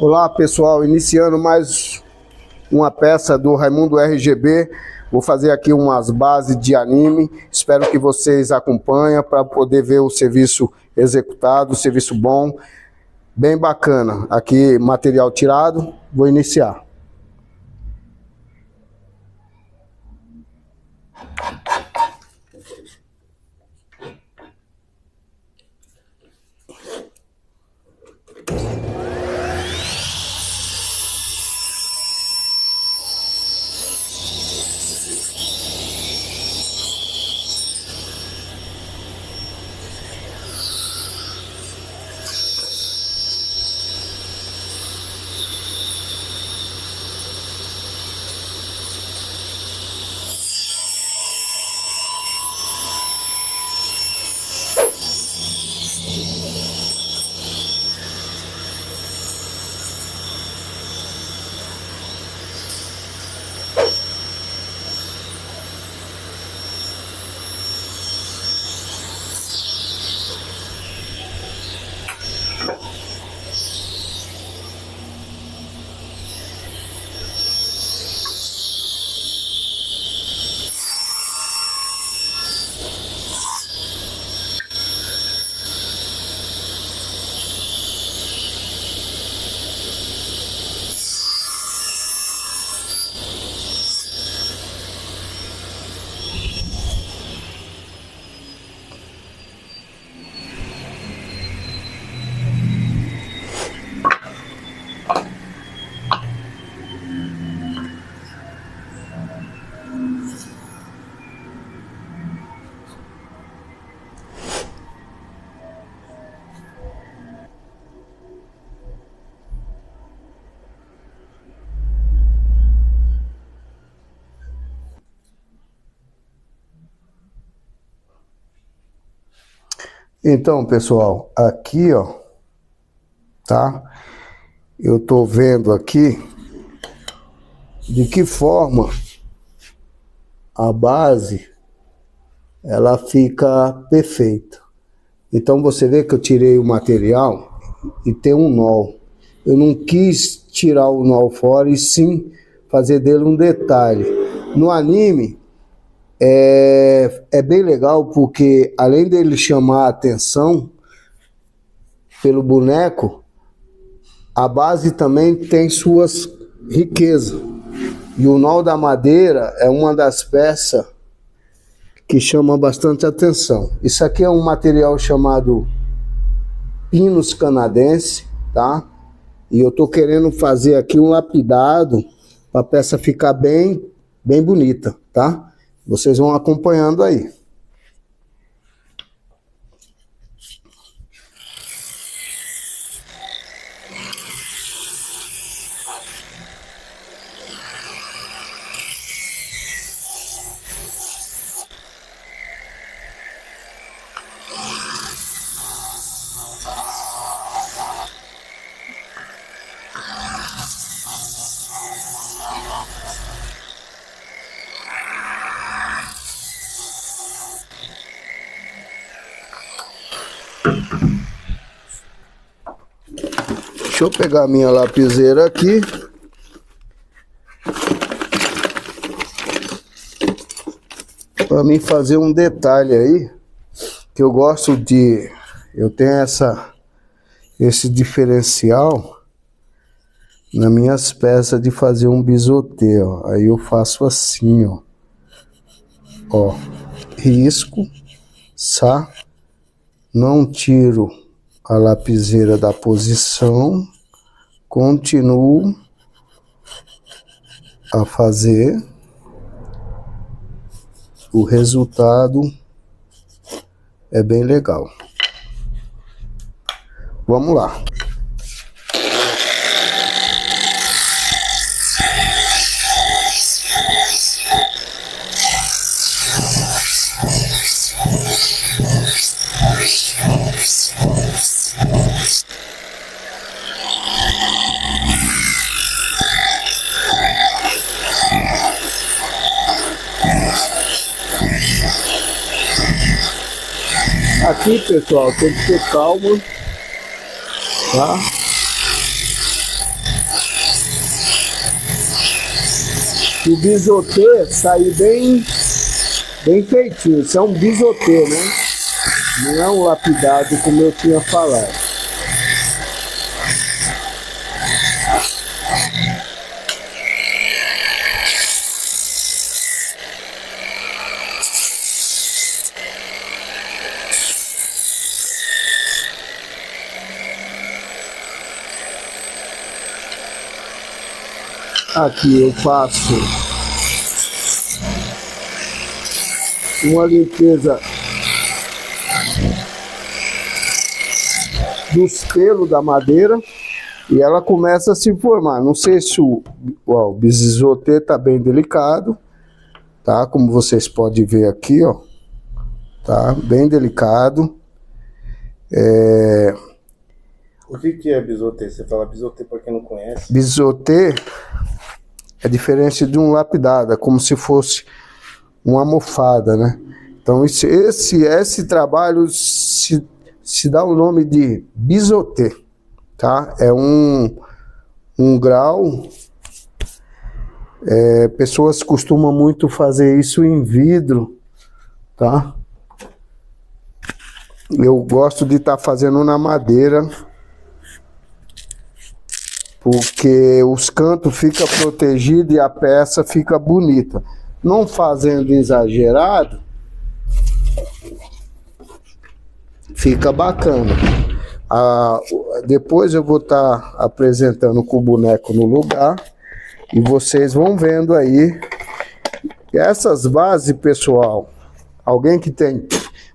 Olá pessoal, iniciando mais uma peça do Raimundo RGB. Vou fazer aqui umas bases de anime. Espero que vocês acompanhem para poder ver o serviço executado, serviço bom, bem bacana. Aqui material tirado, vou iniciar. Então, pessoal, aqui, ó, tá? Eu tô vendo aqui de que forma a base ela fica perfeita. Então você vê que eu tirei o material e tem um nó. Eu não quis tirar o nó fora e sim fazer dele um detalhe. No anime é bem legal porque além dele chamar a atenção pelo boneco, a base também tem suas riquezas. E o nó da madeira é uma das peças que chama bastante atenção. Isso aqui é um material chamado Pinus canadense, tá? E eu tô querendo fazer aqui um lapidado para a peça ficar bem bonita, tá? Vocês vão acompanhando aí. Deixa eu pegar a minha lapiseira aqui. Para mim fazer um detalhe aí, que eu gosto de... Eu tenho esse diferencial nas minhas peças de fazer um bisotê, ó. Aí eu faço assim, ó. Ó, risco, não tiro a lapiseira da posição, continuo a fazer, o resultado é bem legal. Vamos lá. Aqui, pessoal, tem que ter calma, tá? o bisotê sair bem feitinho. Isso é um bisotê, né? Não é um lapidado como eu tinha falado. Aqui eu faço uma limpeza dos pelos da madeira e ela começa a se formar. Não sei se o bisotê tá bem delicado, tá? Como vocês podem ver aqui, ó, tá bem delicado. O que é bisotê? Você fala bisotê para quem não conhece. Bisotê é diferente de um lapidado, é como se fosse uma almofada, né? Então esse trabalho se dá o nome de bisotê, tá? É um grau. Pessoas costumam muito fazer isso em vidro, tá? Eu gosto de estar fazendo na madeira, porque os cantos ficam protegidos e a peça fica bonita. Não fazendo exagerado, fica bacana. Depois eu vou estar apresentando com o boneco no lugar e vocês vão vendo aí. Essas bases, pessoal, alguém que tem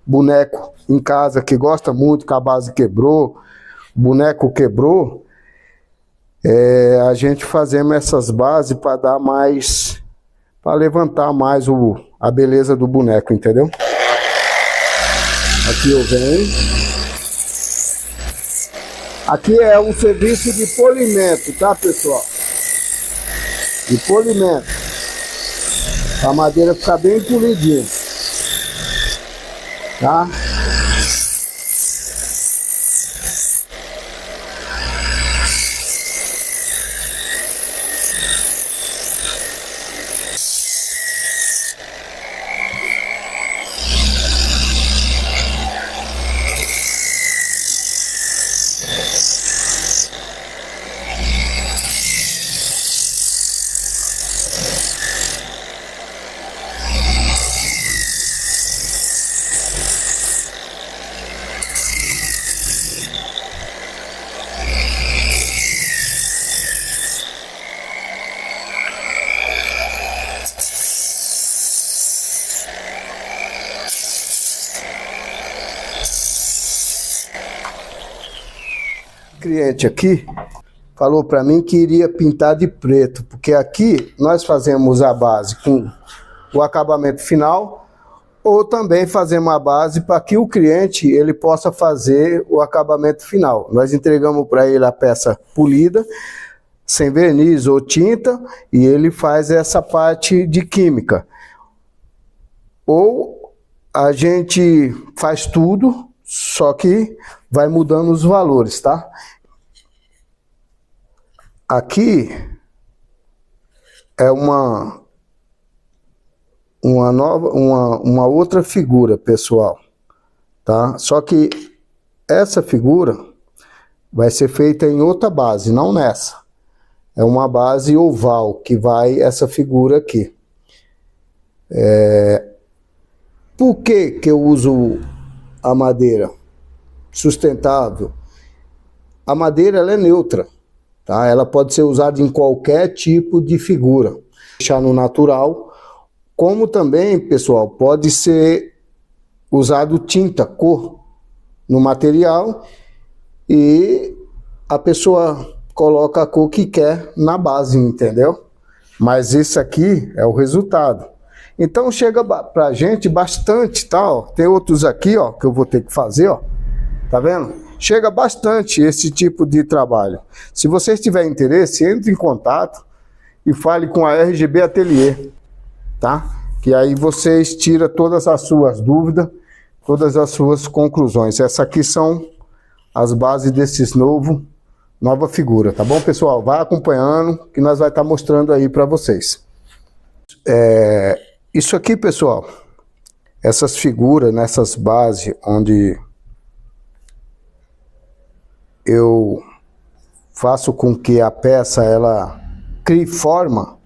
boneco em casa que gosta muito, que a base quebrou, o boneco quebrou, a gente fazemos essas bases para dar mais, para levantar mais a beleza do boneco, entendeu? Aqui eu venho. Aqui é um serviço de polimento, tá, pessoal? De polimento. Para a madeira ficar bem polidinha. Tá? Cliente aqui falou para mim que iria pintar de preto, porque aqui nós fazemos a base com o acabamento final, ou também fazemos a base para que o cliente ele possa fazer o acabamento final. Nós entregamos para ele a peça polida, sem verniz ou tinta, e ele faz essa parte de química. Ou a gente faz tudo, só que vai mudando os valores, tá? Aqui é uma outra figura, pessoal, tá? Só que essa figura vai ser feita em outra base, não nessa. É uma base oval que vai essa figura aqui. Por que eu uso a madeira sustentável? A madeira ela é neutra. Tá? Ela pode ser usada em qualquer tipo de figura, deixar no natural, como também, pessoal, pode ser usado tinta, cor no material e a pessoa coloca a cor que quer na base, entendeu? Mas isso aqui é o resultado. Então chega pra gente bastante, tá? Ó. Tem outros aqui, ó, que eu vou ter que fazer, ó. Tá vendo? Chega bastante esse tipo de trabalho. Se vocês tiverem interesse, entre em contato e fale com a RGB Atelier, tá? Que aí vocês tiram todas as suas dúvidas, todas as suas conclusões. Essas aqui são as bases desses nova figura, tá bom, pessoal? Vai acompanhando que nós vai estar mostrando aí para vocês. Isso aqui, pessoal, essas figuras nessas bases onde eu faço com que a peça ela crie forma,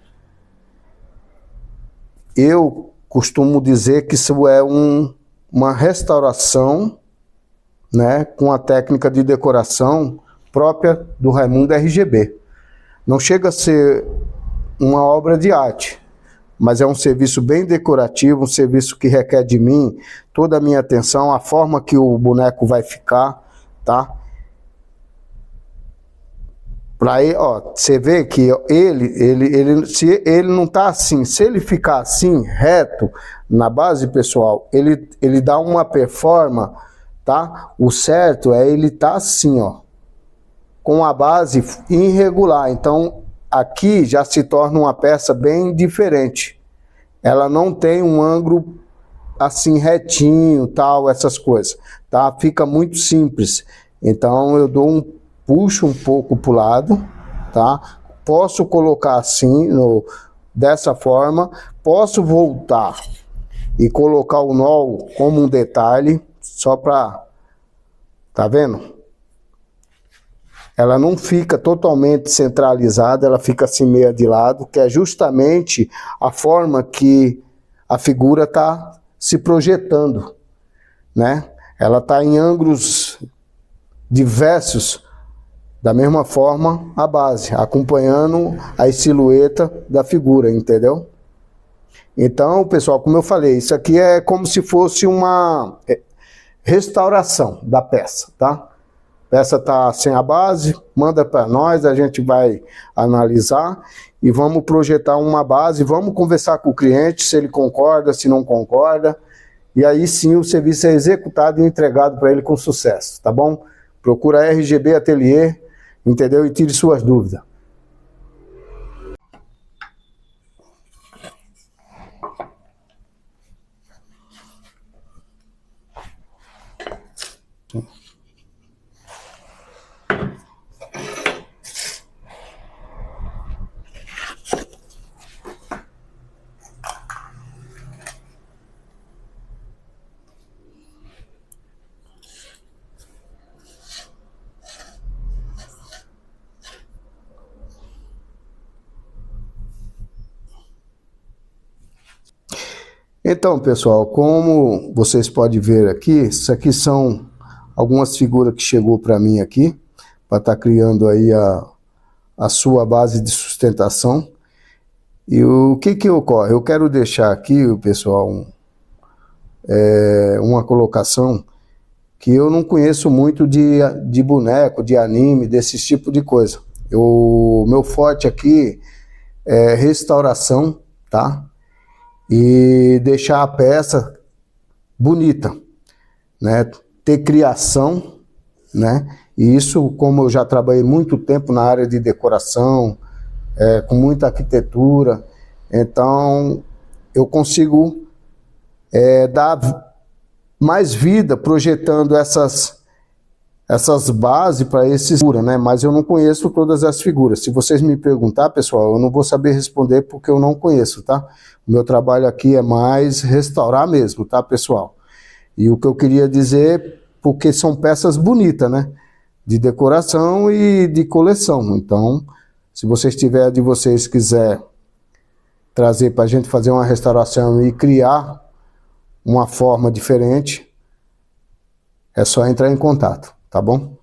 eu costumo dizer que isso é uma restauração, né, com a técnica de decoração própria do Raimundo RGB. Não chega a ser uma obra de arte, mas é um serviço bem decorativo, um serviço que requer de mim toda a minha atenção, a forma que o boneco vai ficar, tá? Pra ele, ó, você vê que se ele não tá assim, se ele ficar assim, reto, na base, pessoal, ele dá uma performance, tá? O certo é ele tá assim, ó, com a base irregular. Então, aqui já se torna uma peça bem diferente. Ela não tem um ângulo assim retinho, tal, essas coisas, tá? Fica muito simples. Então, eu puxo um pouco para o lado, tá? Posso colocar assim, dessa forma. Posso voltar e colocar o nó como um detalhe, só para... Tá vendo? Ela não fica totalmente centralizada, ela fica assim meia de lado, que é justamente a forma que a figura está se projetando, né? Ela está em ângulos diversos, da mesma forma a base, acompanhando a silhueta da figura, entendeu? Então, pessoal, como eu falei, isso aqui é como se fosse uma restauração da peça, tá? A peça tá sem a base, manda para nós, a gente vai analisar e vamos projetar uma base, vamos conversar com o cliente, se ele concorda, se não concorda, e aí sim o serviço é executado e entregado para ele com sucesso, tá bom? Procura RGB Atelier, entendeu? E tire suas dúvidas. Então, pessoal, como vocês podem ver aqui, isso aqui são algumas figuras que chegou para mim aqui, para estar criando aí a sua base de sustentação. E o que ocorre? Eu quero deixar aqui, pessoal, uma colocação que eu não conheço muito de boneco, de anime, desse tipo de coisa. Meu forte aqui é restauração, tá? E deixar a peça bonita, né? Ter criação, né? E isso, como eu já trabalhei muito tempo na área de decoração, com muita arquitetura, então eu consigo dar mais vida projetando essas bases para esses figuras, né? Mas eu não conheço todas as figuras. Se vocês me perguntar, pessoal, eu não vou saber responder porque eu não conheço, tá? O meu trabalho aqui é mais restaurar mesmo, tá, pessoal? E o que eu queria dizer, porque são peças bonitas, né? De decoração e de coleção. Então, se vocês tiverem de vocês quiser trazer para a gente fazer uma restauração e criar uma forma diferente, é só entrar em contato, tá bom?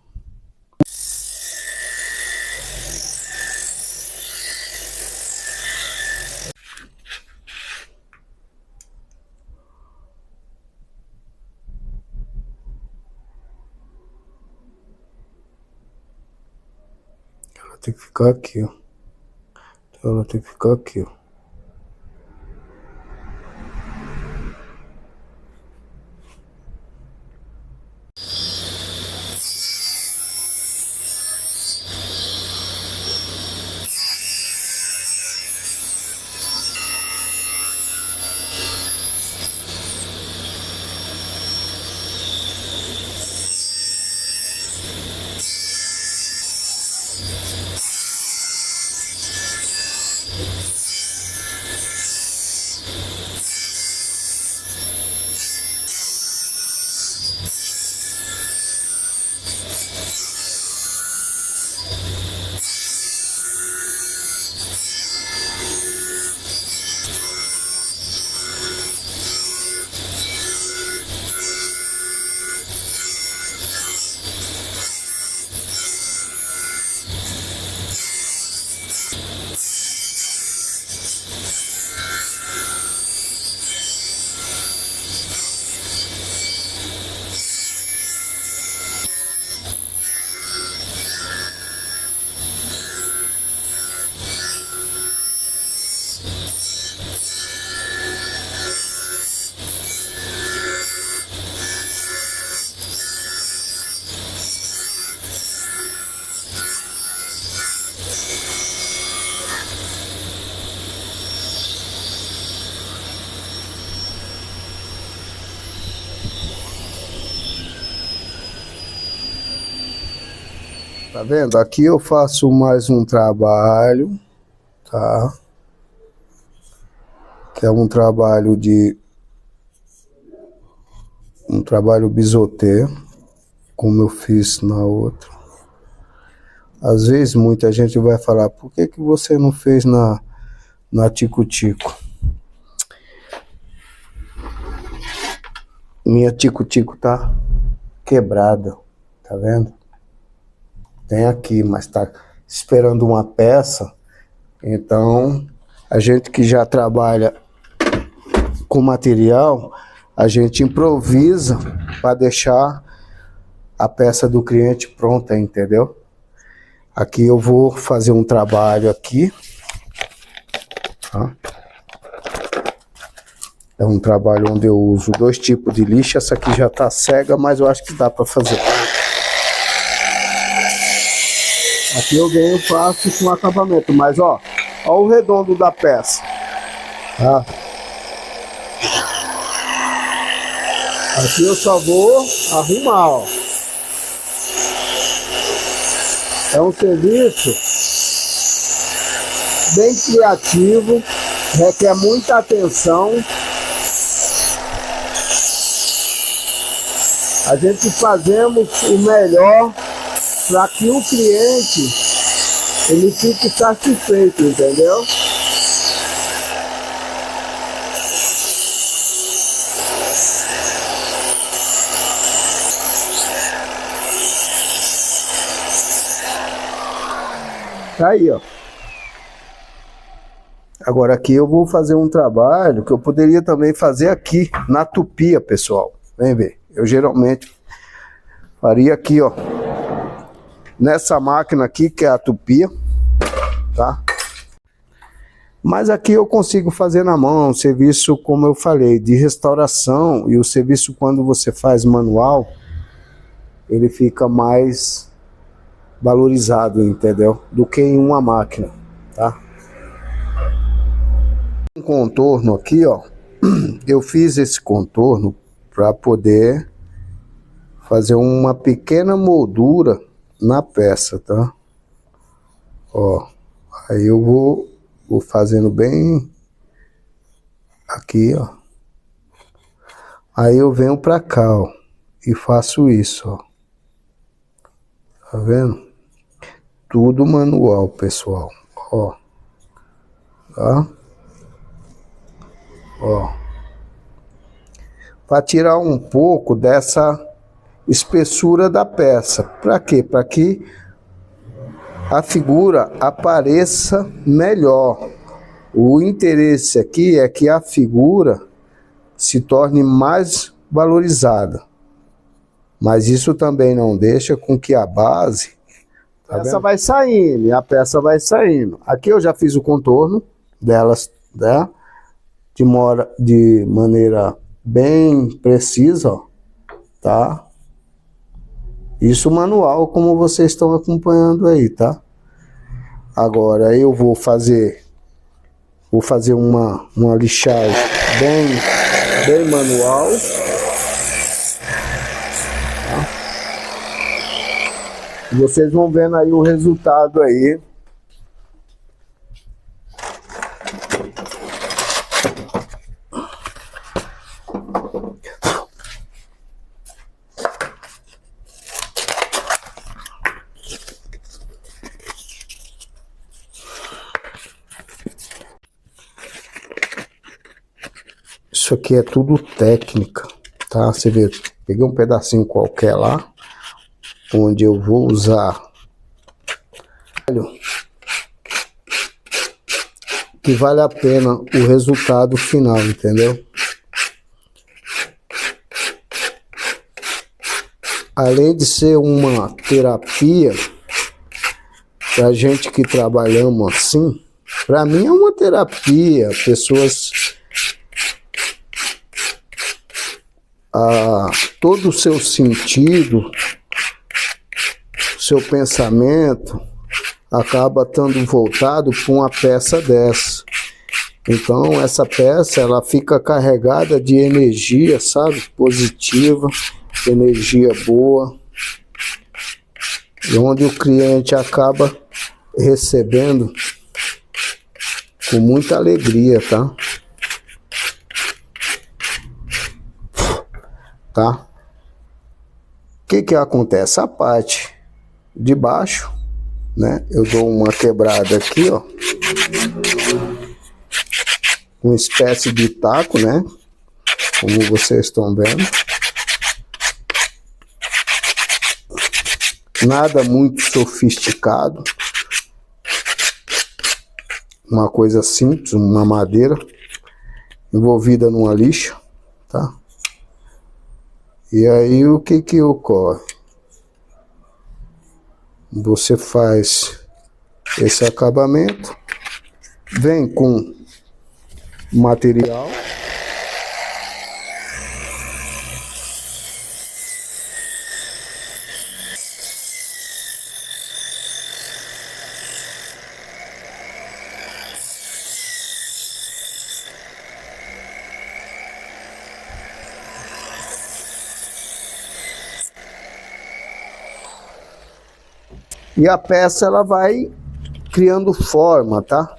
Ela tem que ficar aqui, ó. Então ela tem que ficar aqui, ó. Tá vendo? Aqui eu faço mais um trabalho, tá? Que é um trabalho bisotê, como eu fiz na outra. Às vezes muita gente vai falar, por que que você não fez na tico-tico? Minha tico-tico tá quebrada, tá vendo? Tem aqui, mas tá esperando uma peça. Então, a gente que já trabalha com material, a gente improvisa para deixar a peça do cliente pronta, entendeu? Aqui eu vou fazer um trabalho aqui, tá? É um trabalho onde eu uso 2 tipos de lixa. Essa aqui já tá cega, mas eu acho que dá para fazer. Aqui eu venho fácil com acabamento, mas ó o redondo da peça, tá? Aqui eu só vou arrumar, ó. É um serviço bem criativo, requer muita atenção. A gente fazemos o melhor para que o cliente ele fique satisfeito, entendeu? Tá aí, ó. Agora aqui eu vou fazer um trabalho que eu poderia também fazer aqui na tupia, pessoal. Vem ver. Eu geralmente faria aqui, ó. Nessa máquina aqui, que é a tupia, tá? Mas aqui eu consigo fazer na mão, um serviço, como eu falei, de restauração. E o serviço, quando você faz manual, ele fica mais valorizado, entendeu? Do que em uma máquina, tá? Um contorno aqui, ó. Eu fiz esse contorno para poder fazer uma pequena moldura na peça, tá? Ó, aí eu vou fazendo bem aqui, ó. Aí eu venho pra cá, ó, e faço isso, ó. Tá vendo? Tudo manual, pessoal, ó. Tá? Ó. Para tirar um pouco dessa espessura da peça. Para quê? Para que a figura apareça melhor. O interesse aqui é que a figura se torne mais valorizada. Mas isso também não deixa com que a base... A peça vai saindo, e a peça vai saindo. Aqui eu já fiz o contorno delas, né? De maneira bem precisa, ó, tá? Isso manual, como vocês estão acompanhando aí, tá? Agora eu vou fazer uma lixagem bem manual. Tá? E vocês vão vendo aí o resultado aí. Isso aqui é tudo técnica, tá? Você vê, peguei um pedacinho qualquer lá, onde eu vou usar que vale a pena o resultado final, entendeu? Além de ser uma terapia, pra gente que trabalhamos assim, pra mim é uma terapia. Pessoas, todo o seu sentido, seu pensamento acaba estando voltado para uma peça dessa. Então essa peça, ela fica carregada de energia, sabe? Positiva, energia boa, e onde o cliente acaba recebendo com muita alegria, tá? Tá? O que acontece? A parte de baixo, né? Eu dou uma quebrada aqui, ó. Uma espécie de taco, né? Como vocês estão vendo. Nada muito sofisticado. Uma coisa simples, uma madeira envolvida numa lixa, tá? E aí o que ocorre? Você faz esse acabamento, vem com material, e a peça ela vai criando forma, tá?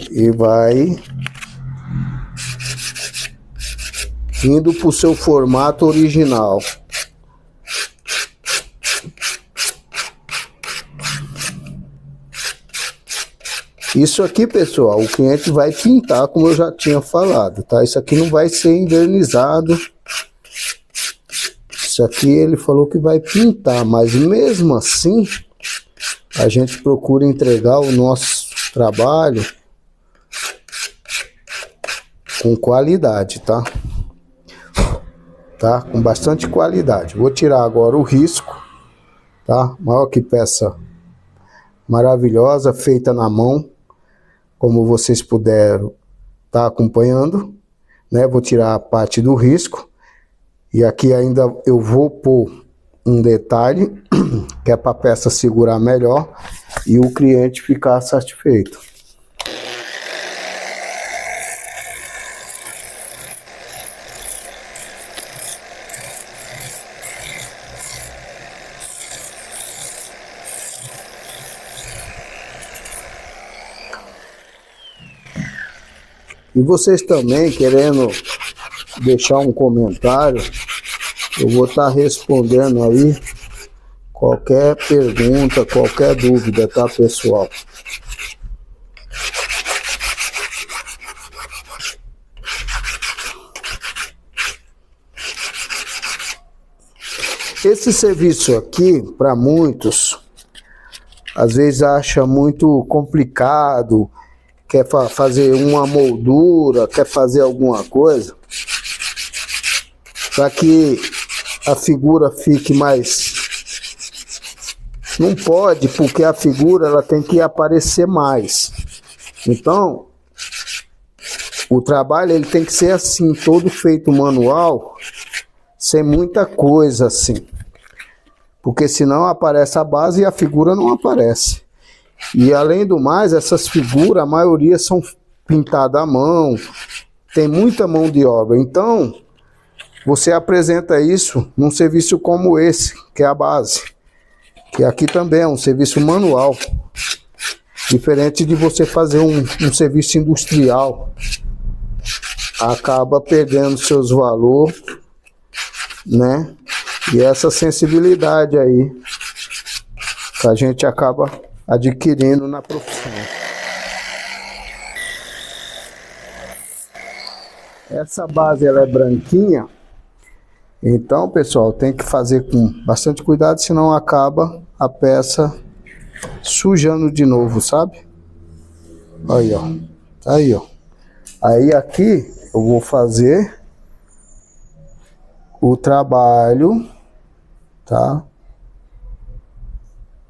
E vai indo para o seu formato original. Isso aqui, pessoal, o cliente vai pintar, como eu já tinha falado, tá? Isso aqui não vai ser envernizado. Isso aqui ele falou que vai pintar, mas mesmo assim a gente procura entregar o nosso trabalho com qualidade, tá? Tá? Com bastante qualidade. Vou tirar agora o risco, tá? Olha que peça maravilhosa, feita na mão, como vocês puderam estar acompanhando, né? Vou tirar a parte do risco. E aqui ainda eu vou pôr um detalhe, que é para a peça segurar melhor e o cliente ficar satisfeito. E vocês também querendo deixar um comentário, eu vou estar respondendo aí qualquer pergunta, qualquer dúvida, tá, pessoal? Esse serviço aqui, para muitos, às vezes acha muito complicado, quer fazer uma moldura, quer fazer alguma coisa, para que a figura fique mais... Não pode, porque a figura ela tem que aparecer mais. Então, o trabalho ele tem que ser assim, todo feito manual, sem muita coisa assim. Porque senão aparece a base e a figura não aparece. E além do mais, essas figuras, a maioria são pintadas à mão, tem muita mão de obra. Então, você apresenta isso num serviço como esse, que é a base. Que aqui também é um serviço manual. Diferente de você fazer um serviço industrial. Acaba perdendo seus valores, né? E essa sensibilidade aí que a gente acaba adquirindo na profissão. Essa base ela é branquinha, então, pessoal, tem que fazer com bastante cuidado, senão acaba a peça sujando de novo, sabe? Aí, ó. Tá aí, ó. Aí aqui eu vou fazer o trabalho, tá?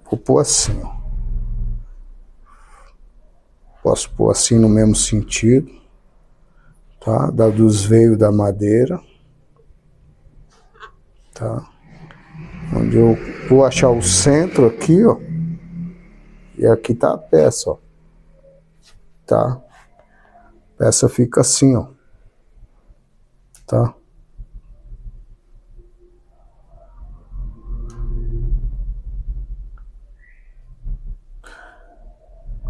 Vou pôr assim, ó. Posso pôr assim no mesmo sentido, tá? Dos veios da madeira, tá? Onde eu vou achar o centro aqui, ó. E aqui tá a peça, ó. Tá? A peça fica assim, ó. Tá?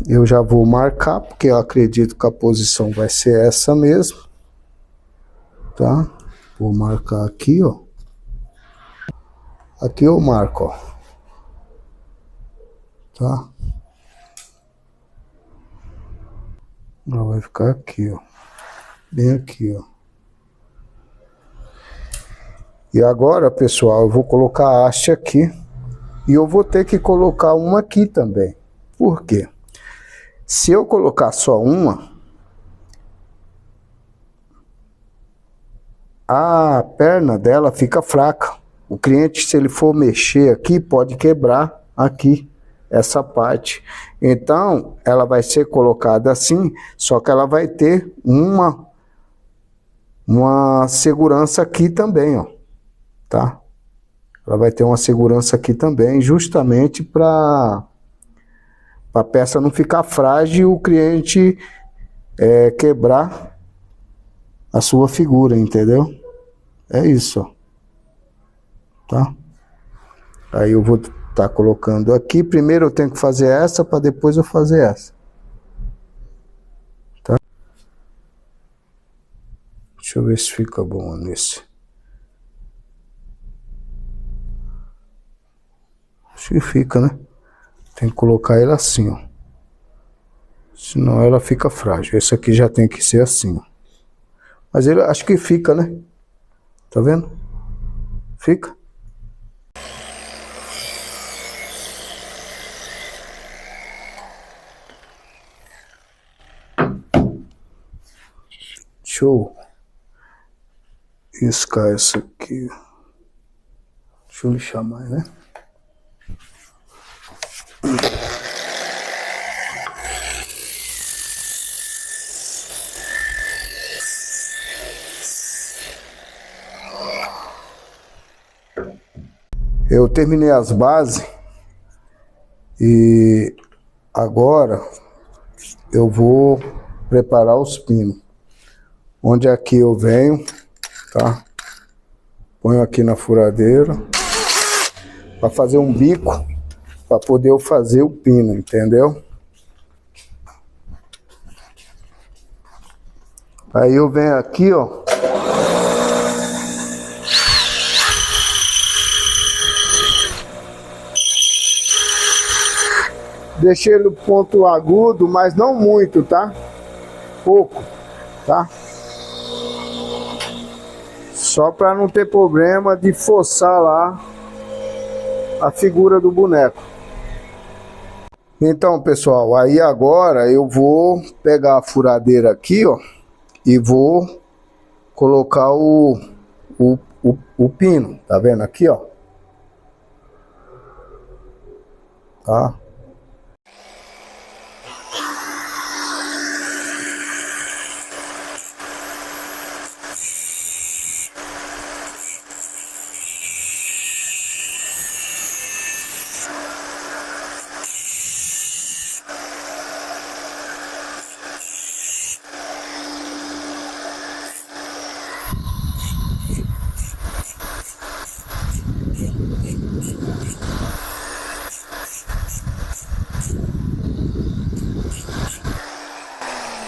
Eu já vou marcar, porque eu acredito que a posição vai ser essa mesmo. Tá? Vou marcar aqui, ó. Aqui eu marco, ó. Tá? Ela vai ficar aqui, ó. Bem aqui, ó. E agora, pessoal, eu vou colocar a haste aqui. E eu vou ter que colocar uma aqui também. Por quê? Se eu colocar só uma, a perna dela fica fraca. O cliente, se ele for mexer aqui, pode quebrar aqui, essa parte. Então, ela vai ser colocada assim, só que ela vai ter uma segurança aqui também, ó. Tá? Ela vai ter uma segurança aqui também, justamente para a peça não ficar frágil e o cliente quebrar a sua figura, entendeu? É isso, ó. Tá? Aí eu vou estar colocando aqui. Primeiro eu tenho que fazer essa para depois eu fazer essa. Tá? Deixa eu ver se fica bom nesse. Acho que fica, né? Tem que colocar ela assim, ó. Senão ela fica frágil. Esse aqui já tem que ser assim, ó. Mas ele acho que fica, né? Tá vendo? Fica. Deixa eu riscar essa aqui. Deixa eu lixar mais, né? Eu terminei as bases e agora eu vou preparar os pinos. Onde aqui eu venho, tá? Ponho aqui na furadeira para fazer um bico para poder eu fazer o pino, entendeu? Aí eu venho aqui, ó. Deixei ele no ponto agudo, mas não muito, tá? Pouco, tá? Só para não ter problema de forçar lá a figura do boneco. Então, pessoal, aí agora eu vou pegar a furadeira aqui, ó, e vou colocar o pino, tá vendo aqui, ó? Tá?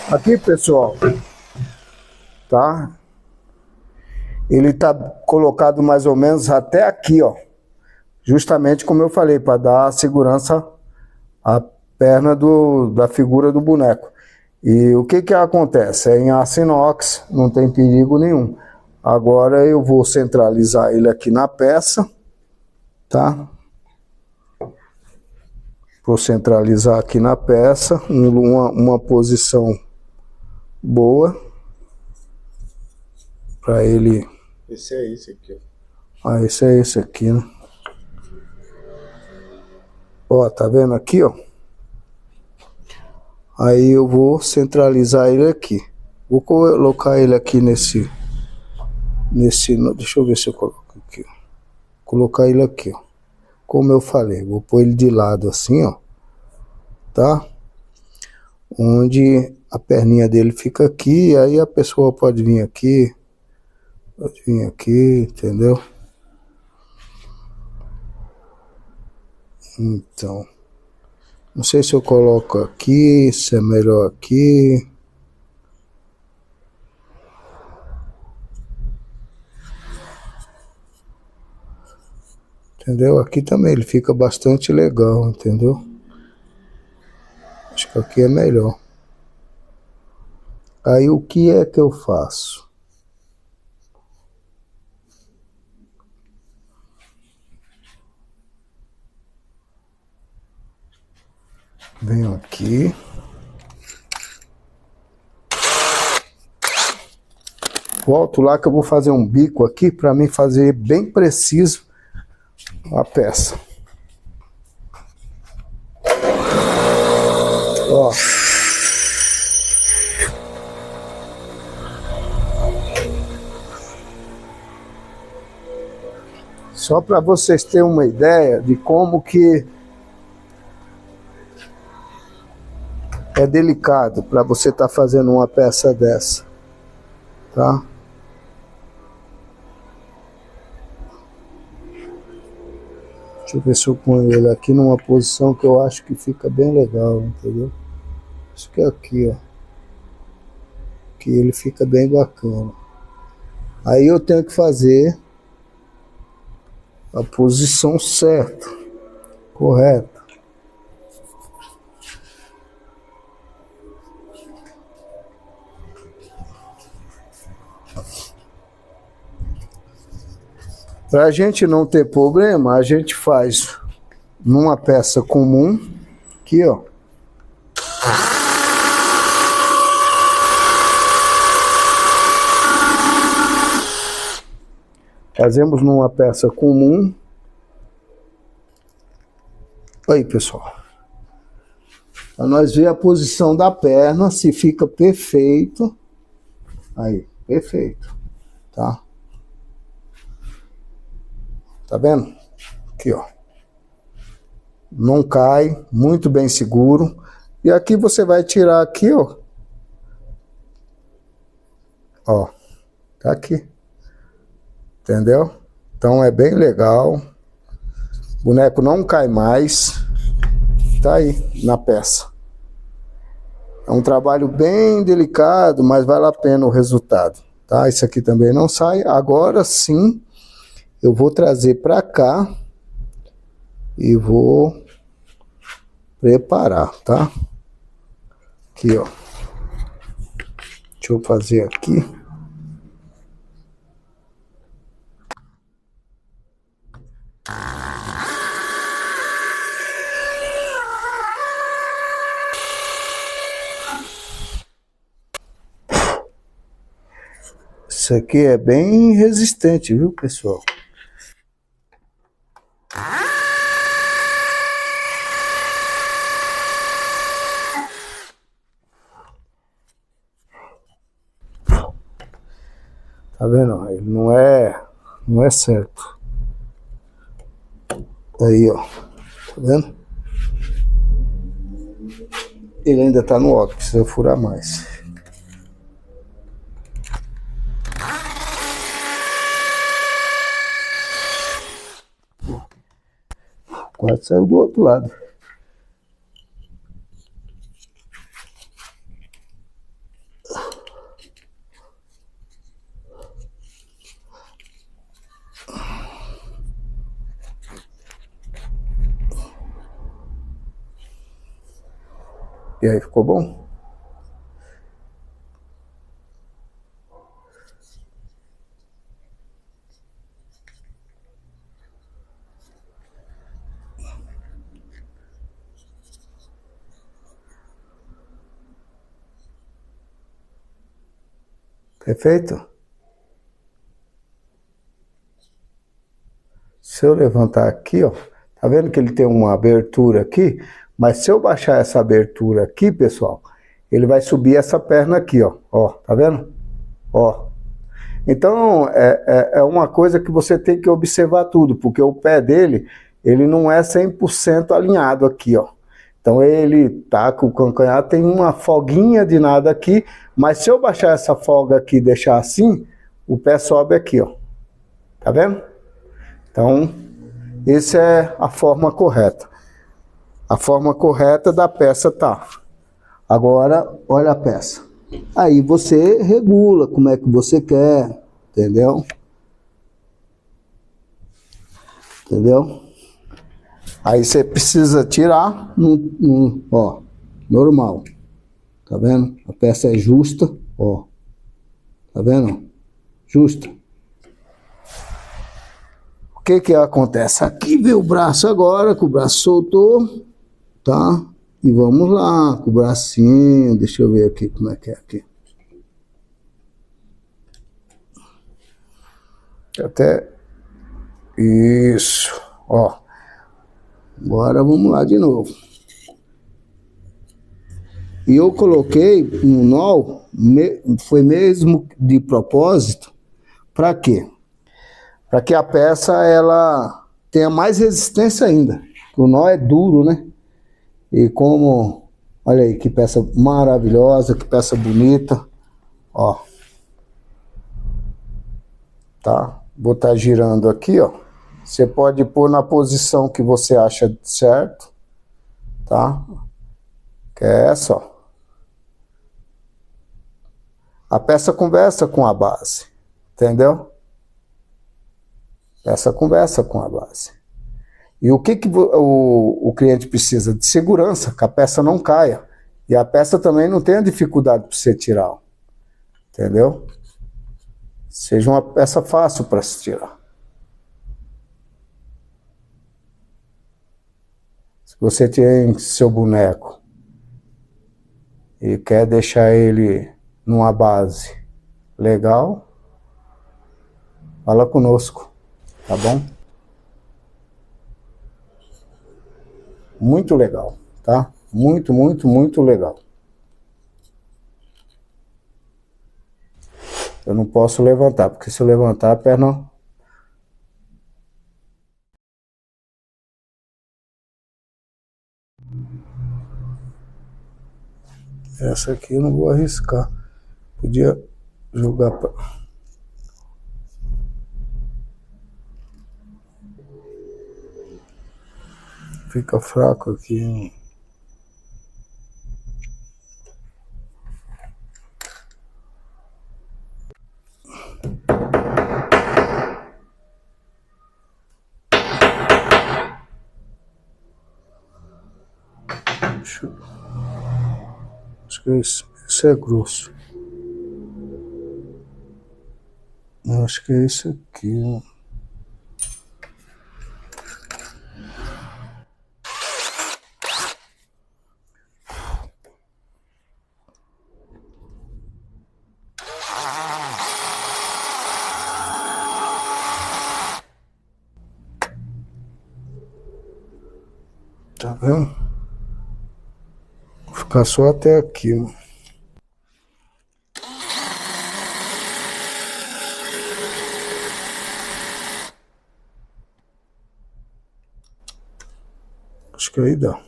Aqui, pessoal, tá? Ele tá colocado mais ou menos até aqui, ó. Justamente como eu falei, para dar segurança à perna da figura do boneco. E o que que acontece? É em aço inox, não tem perigo nenhum. Agora eu vou centralizar ele aqui na peça, tá? Vou centralizar aqui na peça, uma posição boa para ele. Esse é esse aqui, ó. Ah, esse é esse aqui, né? Ó, tá vendo aqui, ó? Aí eu vou centralizar ele aqui. Vou colocar ele aqui nesse, deixa eu ver se eu coloco aqui, ó. Colocar ele aqui, ó. Como eu falei, vou pôr ele de lado assim, ó. Tá? Onde a perninha dele fica aqui, aí a pessoa pode vir aqui, entendeu? Então, não sei se eu coloco aqui, se é melhor aqui. Entendeu? Aqui também ele fica bastante legal, entendeu? Acho que aqui é melhor. Aí o que é que eu faço? Venho aqui. Volto lá que eu vou fazer um bico aqui para mim fazer bem preciso a peça. Ó. Só para vocês terem uma ideia de como que é delicado para você estar fazendo uma peça dessa, tá? Deixa eu ver se eu ponho ele aqui numa posição que eu acho que fica bem legal, entendeu? Isso que é aqui, ó. Que ele fica bem bacana. Aí eu tenho que fazer a posição certa, correta. Para a gente não ter problema, a gente faz numa peça comum, aqui ó. Fazemos numa peça comum. Aí pessoal, para nós ver a posição da perna, se fica perfeito. Aí, perfeito, tá? Tá vendo? Aqui, ó. Não cai, muito bem seguro. E aqui você vai tirar aqui, ó. Ó, tá aqui. Entendeu? Então é bem legal. O boneco não cai mais. Tá aí, na peça. É um trabalho bem delicado, mas vale a pena o resultado, tá? Isso aqui também não sai. Agora sim, eu vou trazer pra cá. E vou preparar, tá? Aqui, ó. Deixa eu fazer aqui. Isso aqui é bem resistente, viu, pessoal? Tá vendo? Ele não é certo. Aí, ó. Tá vendo? Ele ainda tá no alto, precisa furar mais. Quase saiu do outro lado. E aí, ficou bom? Perfeito? Se eu levantar aqui, ó, tá vendo que ele tem uma abertura aqui? Mas se eu baixar essa abertura aqui, pessoal, ele vai subir essa perna aqui, ó. Ó, tá vendo? Ó. Então, é uma coisa que você tem que observar tudo, porque o pé dele, ele não é 100% alinhado aqui, ó. Então, ele tá com o calcanhar, tem uma folguinha de nada aqui, mas se eu baixar essa folga aqui e deixar assim, o pé sobe aqui, ó. Tá vendo? Então, essa é a forma correta. A forma correta da peça tá. Agora, olha a peça. Aí você regula como é que você quer, entendeu? Entendeu? Aí você precisa tirar, ó, normal. Tá vendo? A peça é justa, ó. Tá vendo? Justa. O que que acontece? Aqui vem o braço agora, que o braço soltou, tá? E vamos lá, com o bracinho, deixa eu ver aqui como é que é aqui. Até, isso, ó. Agora vamos lá de novo. E eu coloquei no nó, foi mesmo de propósito, para quê? Para que a peça ela tenha mais resistência ainda. O nó é duro, né? E como, olha aí que peça maravilhosa, que peça bonita, ó. Tá? Vou estar girando aqui, ó. Você pode pôr na posição que você acha certo, tá? Que é essa, ó. A peça conversa com a base, entendeu? Essa conversa com a base. E o que o cliente precisa? De segurança, que a peça não caia. E a peça também não tenha dificuldade para você tirar, entendeu? Seja uma peça fácil para se tirar. Se você tem seu boneco e quer deixar ele numa base legal, fala conosco, tá bom? Muito legal, tá? Muito, muito, muito legal. Eu não posso levantar, porque se eu levantar a perna... Essa aqui eu não vou arriscar. Podia jogar pra... Fica fraco aqui. Acho que isso é grosso. Eu acho que é isso aqui. Tá vendo? Vou ficar só até aqui. Acho que aí dá.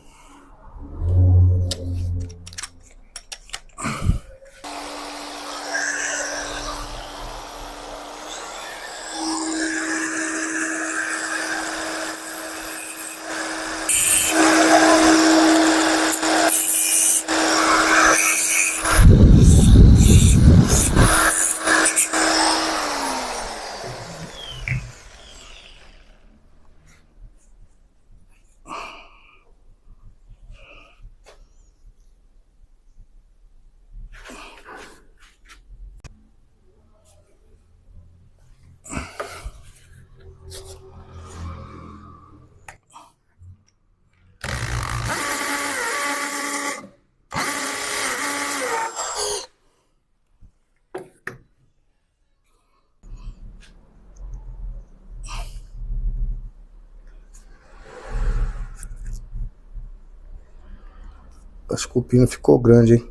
Acho que o pino ficou grande, hein?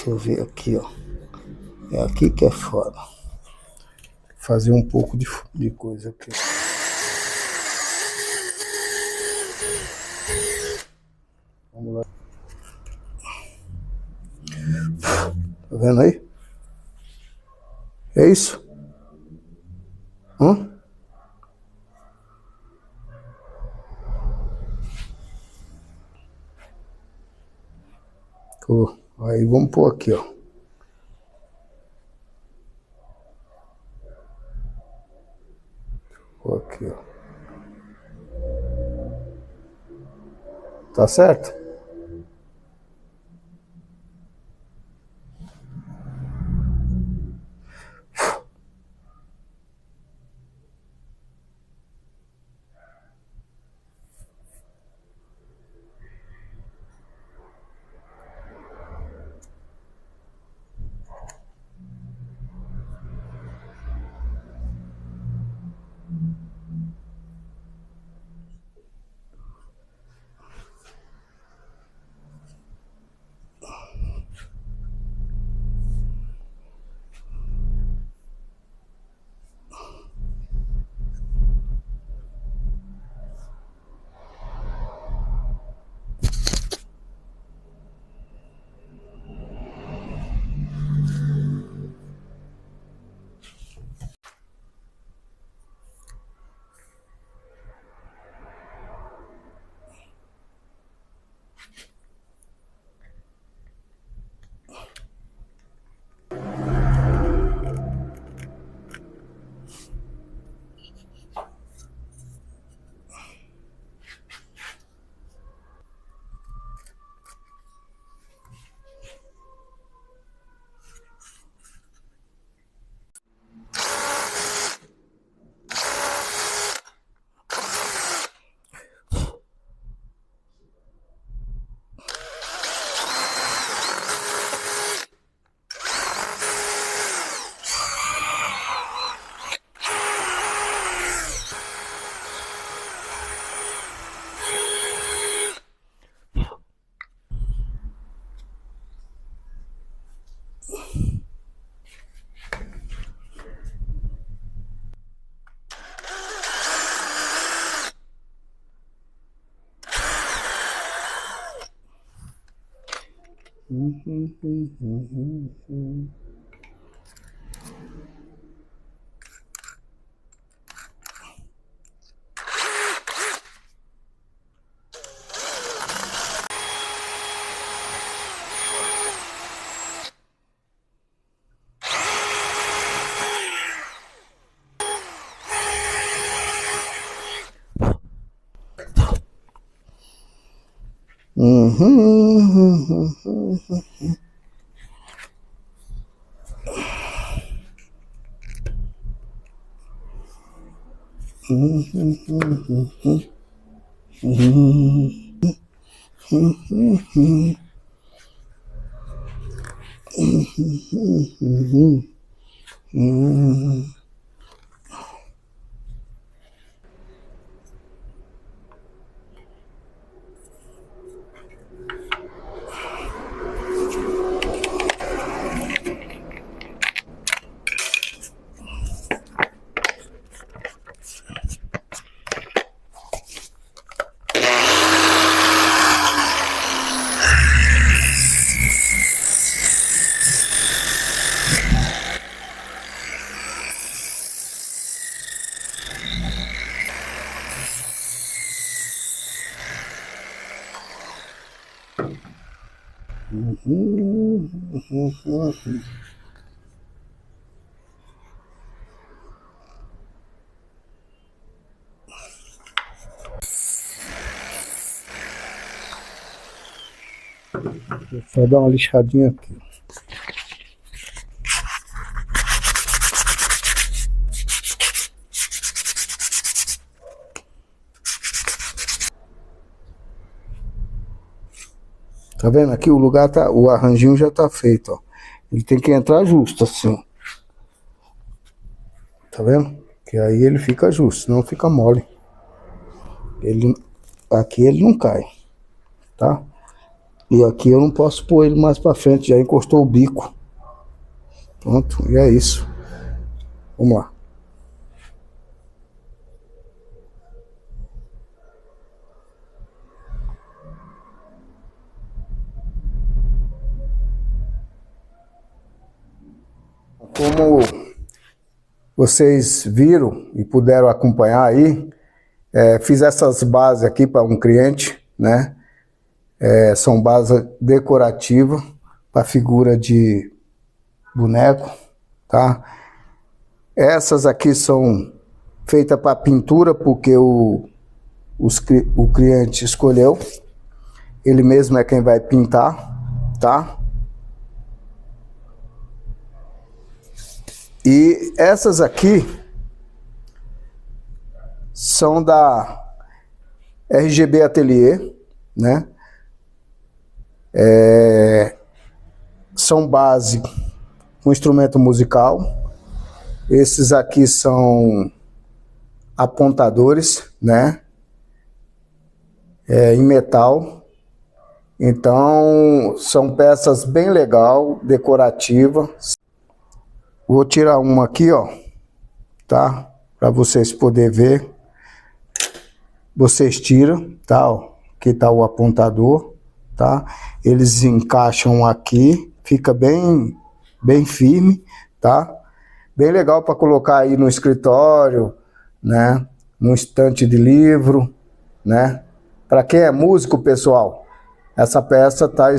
Deixa eu ver aqui, ó. É aqui que é foda. Fazer um pouco de coisa aqui. Vamos lá. Tá vendo aí? É isso? Hã? Aí vamos pôr aqui, ó. Pôr aqui, ó. Tá certo? Vou só dar uma lixadinha aqui. Tá vendo aqui? O lugar tá, o arranjinho já tá feito, ó. Ele tem que entrar justo assim. Tá vendo? Que aí ele fica justo, senão fica mole. Aqui ele não cai, tá? E aqui eu não posso pôr ele mais pra frente, já encostou o bico. Pronto, e é isso. Vamos lá. Como vocês viram e puderam acompanhar aí, fiz essas bases aqui para um cliente, né? São bases decorativas para figura de boneco, tá? Essas aqui são feitas para pintura porque o cliente escolheu. Ele mesmo é quem vai pintar, tá? E essas aqui são da RGB Atelier, né? São base com instrumento musical. Esses aqui são apontadores, né? Em metal. Então são peças bem legal, decorativas. Vou tirar uma aqui, ó, tá? Para vocês poderem ver. Vocês tiram, tá? Ó, aqui tá o apontador, tá? Eles encaixam aqui, fica bem firme, tá? Bem legal para colocar aí no escritório, né? No estante de livro, né? Para quem é músico, pessoal, essa peça tá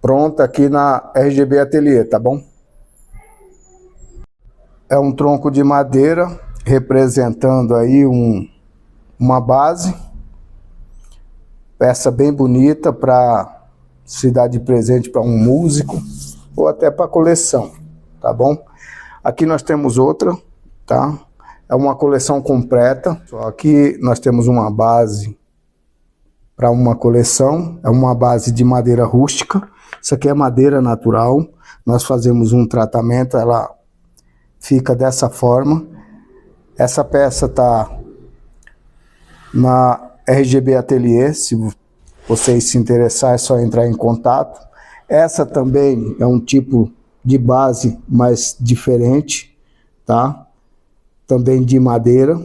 pronta aqui na RGB Atelier, tá bom? É um tronco de madeira representando aí uma base. Peça bem bonita para se dar de presente para um músico ou até para coleção, tá bom? Aqui nós temos outra, tá? É uma coleção completa. Aqui nós temos uma base para uma coleção. É uma base de madeira rústica. Isso aqui é madeira natural. Nós fazemos um tratamento, ela fica dessa forma. Essa peça tá na RGB Atelier. Se vocês se interessarem, é só entrar em contato. Essa também é um tipo de base mais diferente, tá? Também de madeira.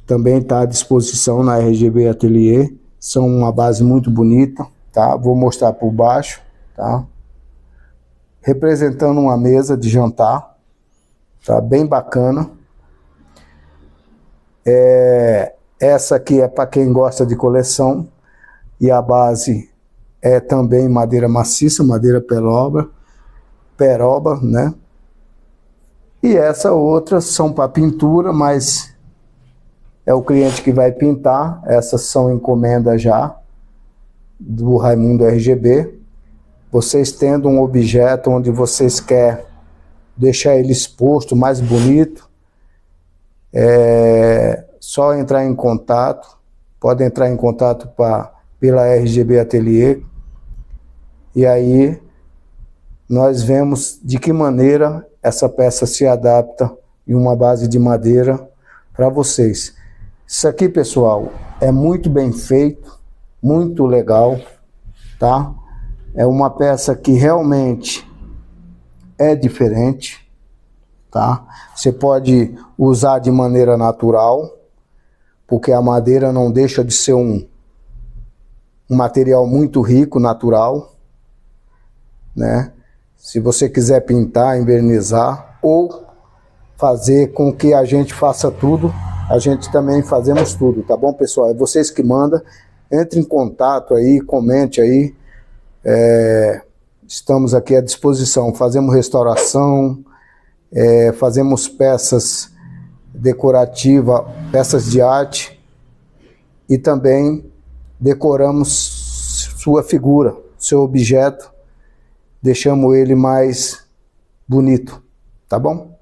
Também está à disposição na RGB Atelier. São uma base muito bonita, tá? Vou mostrar por baixo, tá? Representando uma mesa de jantar, tá? Bem bacana. Essa aqui é para quem gosta de coleção. E a base é também madeira maciça, madeira peroba, né? E essa outra são para pintura, mas é o cliente que vai pintar. Essas são encomendas já do Raimundo RGB. Vocês tendo um objeto onde vocês querem deixar ele exposto, mais bonito, só entrar em contato. Pode entrar em contato pela RGB Atelier. E aí nós vemos de que maneira essa peça se adapta em uma base de madeira para vocês. Isso aqui, pessoal, é muito bem feito, muito legal, tá? É uma peça que realmente é diferente, tá? Você pode usar de maneira natural, porque a madeira não deixa de ser um material muito rico, natural, né? Se você quiser pintar, envernizar ou fazer com que a gente faça tudo, a gente também fazemos tudo, tá bom, pessoal? É vocês que mandam. Entre em contato aí, comente aí. Estamos aqui à disposição. Fazemos restauração, fazemos peças decorativas, peças de arte e também decoramos sua figura, seu objeto, deixamos ele mais bonito, tá bom?